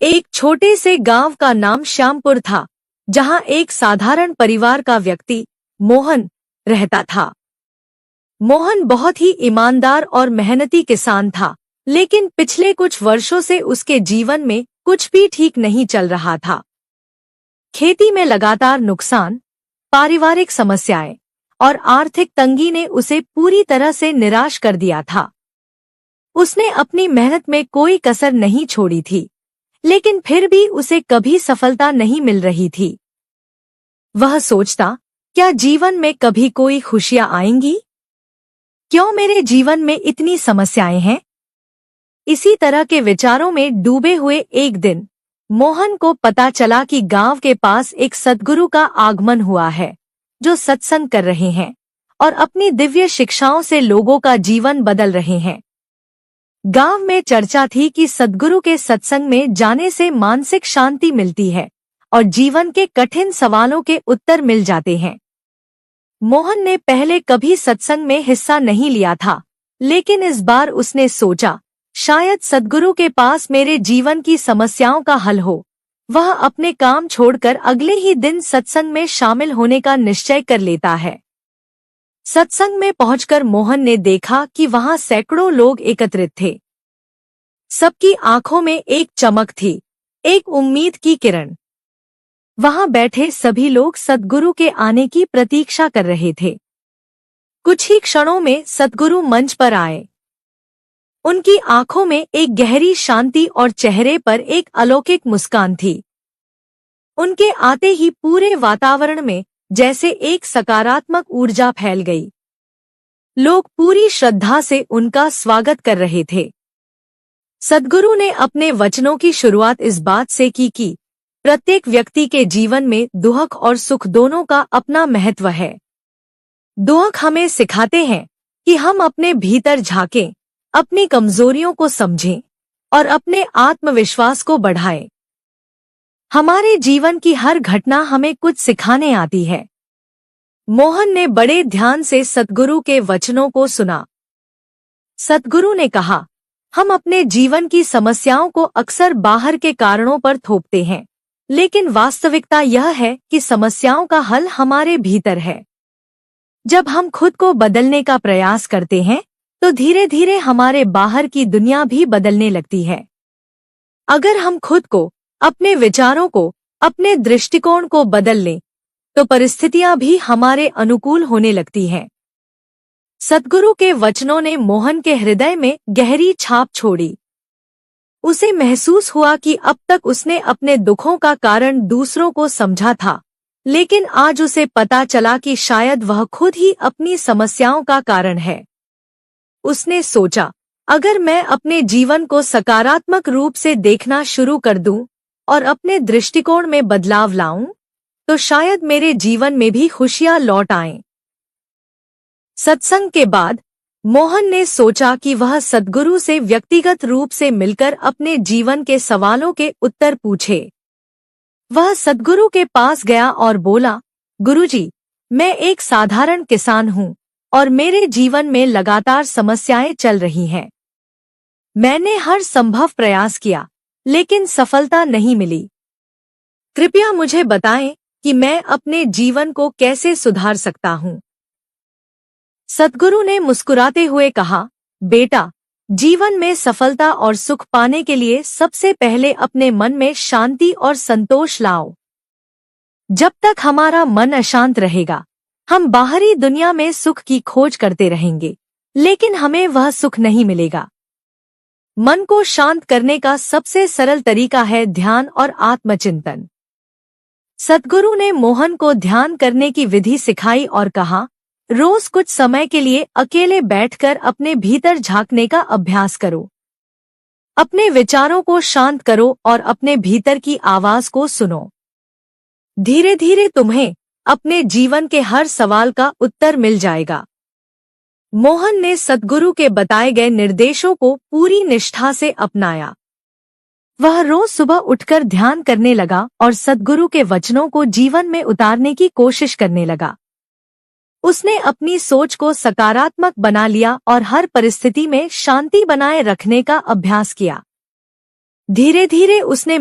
एक छोटे से गांव का नाम श्यामपुर था, जहां एक साधारण परिवार का व्यक्ति मोहन रहता था। मोहन बहुत ही ईमानदार और मेहनती किसान था, लेकिन पिछले कुछ वर्षों से उसके जीवन में कुछ भी ठीक नहीं चल रहा था। खेती में लगातार नुकसान, पारिवारिक समस्याएं और आर्थिक तंगी ने उसे पूरी तरह से निराश कर दिया था। उसने अपनी मेहनत में कोई कसर नहीं छोड़ी थी, लेकिन फिर भी उसे कभी सफलता नहीं मिल रही थी। वह सोचता, क्या जीवन में कभी कोई खुशियां आएंगी? क्यों मेरे जीवन में इतनी समस्याएं हैं? इसी तरह के विचारों में डूबे हुए एक दिन मोहन को पता चला कि गांव के पास एक सद्गुरु का आगमन हुआ है, जो सत्संग कर रहे हैं और अपनी दिव्य शिक्षाओं से लोगों का जीवन बदल रहे हैं। गांव में चर्चा थी कि सद्गुरु के सत्संग में जाने से मानसिक शांति मिलती है और जीवन के कठिन सवालों के उत्तर मिल जाते हैं। मोहन ने पहले कभी सत्संग में हिस्सा नहीं लिया था, लेकिन इस बार उसने सोचा, शायद सद्गुरु के पास मेरे जीवन की समस्याओं का हल हो। वह अपने काम छोड़कर अगले ही दिन सत्संग में शामिल होने का निश्चय कर लेता है। सत्संग में पहुंचकर मोहन ने देखा कि वहां सैकड़ों लोग एकत्रित थे। सबकी आंखों में एक चमक थी, एक उम्मीद की किरण। वहां बैठे सभी लोग सद्गुरु के आने की प्रतीक्षा कर रहे थे। कुछ ही क्षणों में सद्गुरु मंच पर आए। उनकी आंखों में एक गहरी शांति और चेहरे पर एक अलौकिक मुस्कान थी। उनके आते ही पूरे वातावरण में जैसे एक सकारात्मक ऊर्जा फैल गई। लोग पूरी श्रद्धा से उनका स्वागत कर रहे थे। सद्गुरु ने अपने वचनों की शुरुआत इस बात से की कि प्रत्येक व्यक्ति के जीवन में दुख और सुख दोनों का अपना महत्व है। दुख हमें सिखाते हैं कि हम अपने भीतर झांकें, अपनी कमजोरियों को समझें और अपने आत्मविश्वास को बढ़ाएं। हमारे जीवन की हर घटना हमें कुछ सिखाने आती है। मोहन ने बड़े ध्यान से सद्गुरु के वचनों को सुना। सद्गुरु ने कहा, हम अपने जीवन की समस्याओं को अक्सर बाहर के कारणों पर थोपते हैं, लेकिन वास्तविकता यह है कि समस्याओं का हल हमारे भीतर है। जब हम खुद को बदलने का प्रयास करते हैं, तो धीरे धीरे हमारे बाहर की दुनिया भी बदलने लगती है। अगर हम खुद को, अपने विचारों को, अपने दृष्टिकोण को बदल लें, तो परिस्थितियां भी हमारे अनुकूल होने लगती हैं। सद्गुरु के वचनों ने मोहन के हृदय में गहरी छाप छोड़ी। उसे महसूस हुआ कि अब तक उसने अपने दुखों का कारण दूसरों को समझा था, लेकिन आज उसे पता चला कि शायद वह खुद ही अपनी समस्याओं का कारण है। उसने सोचा, अगर मैं अपने जीवन को सकारात्मक रूप से देखना शुरू कर दूं और अपने दृष्टिकोण में बदलाव लाऊं, तो शायद मेरे जीवन में भी खुशियां लौट आएं। सत्संग के बाद मोहन ने सोचा कि वह सद्गुरु से व्यक्तिगत रूप से मिलकर अपने जीवन के सवालों के उत्तर पूछे। वह सद्गुरु के पास गया और बोला, गुरुजी, मैं एक साधारण किसान हूं और मेरे जीवन में लगातार समस्याएं चल रही हैं। मैंने हर संभव प्रयास किया, लेकिन सफलता नहीं मिली। कृपया मुझे बताएं कि मैं अपने जीवन को कैसे सुधार सकता हूं। सद्गुरु ने मुस्कुराते हुए कहा, बेटा, जीवन में सफलता और सुख पाने के लिए सबसे पहले अपने मन में शांति और संतोष लाओ। जब तक हमारा मन अशांत रहेगा, हम बाहरी दुनिया में सुख की खोज करते रहेंगे, लेकिन हमें वह सुख नहीं मिलेगा। मन को शांत करने का सबसे सरल तरीका है ध्यान और आत्मचिंतन। सद्गुरु ने मोहन को ध्यान करने की विधि सिखाई और कहा, रोज कुछ समय के लिए अकेले बैठकर अपने भीतर झांकने का अभ्यास करो। अपने विचारों को शांत करो और अपने भीतर की आवाज को सुनो। धीरे धीरे तुम्हें अपने जीवन के हर सवाल का उत्तर मिल जाएगा। मोहन ने सद्गुरु के बताए गए निर्देशों को पूरी निष्ठा से अपनाया। वह रोज सुबह उठकर ध्यान करने लगा और सद्गुरु के वचनों को जीवन में उतारने की कोशिश करने लगा। उसने अपनी सोच को सकारात्मक बना लिया और हर परिस्थिति में शांति बनाए रखने का अभ्यास किया। धीरे धीरे उसने